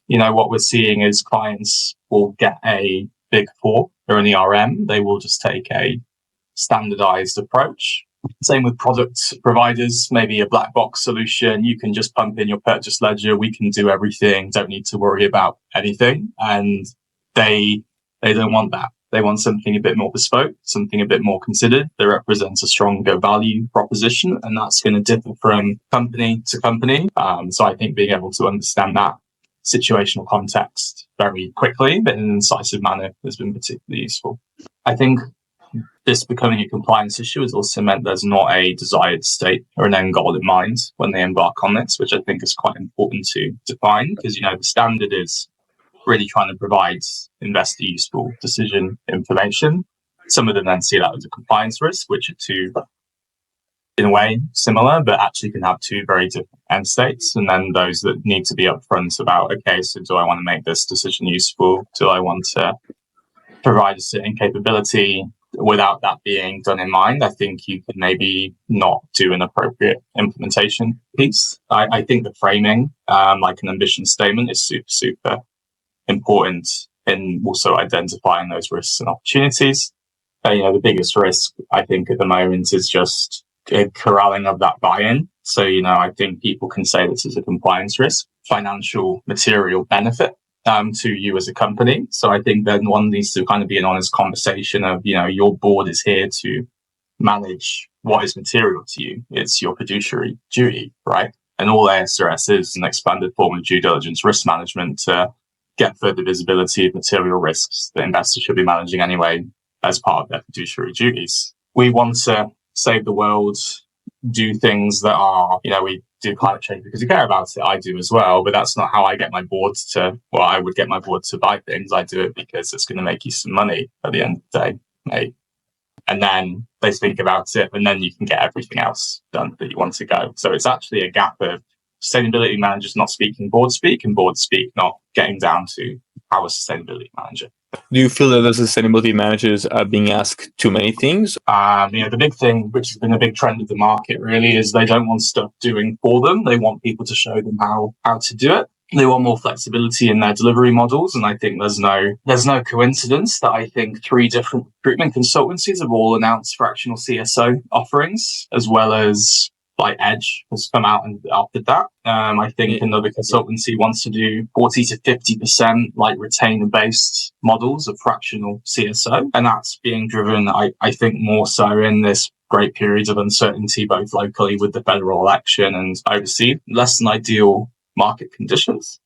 what we're seeing is clients will get a big four or an ERM. They will just take a standardized approach. Same with product providers, maybe a black box solution. You can just pump in your purchase ledger. We can do everything. Don't need to worry about anything. And they don't want that. They want something a bit more bespoke, something a bit more considered that represents a stronger value proposition. And that's going to differ from company to company. So I think being able to understand that situational context very quickly, but in an incisive manner, has been particularly useful. I think this becoming a compliance issue has also meant there's not a desired state or an end goal in mind when they embark on this, which I think is quite important to define, because, the standard is really trying to provide investor useful decision information. Some of them then see that as a compliance risk, which are two, in a way, similar, but actually can have two very different end states. And then those that need to be upfront about, okay, so do I want to make this decision useful? Do I want to provide a certain capability? Without that being done in mind, I think you could maybe not do an appropriate implementation piece. I think the framing, like an ambition statement, is super, super important in also identifying those risks and opportunities. The biggest risk, I think, at the moment is just a corralling of that buy-in. So, I think people can say this is a compliance risk, financial material benefit to you as a company. So I think then one needs to kind of be an honest conversation of, your board is here to manage what is material to you. It's your fiduciary duty, right? And all ASRS is an expanded form of due diligence risk management to get further visibility of material risks that investors should be managing anyway as part of their fiduciary duties. We want to save the world, do things that are, we do climate change because we care about it. I do as well, but that's not how I get my board I would get my board to buy things. I do it because it's going to make you some money at the end of the day, mate. And then they think about it, and then you can get everything else done that you want to go. So it's actually a gap of sustainability managers not speaking board speak, and board speak not getting down to our sustainability manager. Do you feel that the sustainability managers are being asked too many things? The big thing, which has been a big trend of the market really, is they don't want stuff doing for them. They want people to show them how to do it. They want more flexibility in their delivery models. And I think there's no coincidence that I think 3 different recruitment consultancies have all announced fractional CSO offerings, as well as like Edge has come out and offered that. I think another consultancy wants to do 40 to 50% like retainer-based models of fractional CSO. And that's being driven, I think, more so in this great periods of uncertainty, both locally with the federal election and overseas, less than ideal market conditions.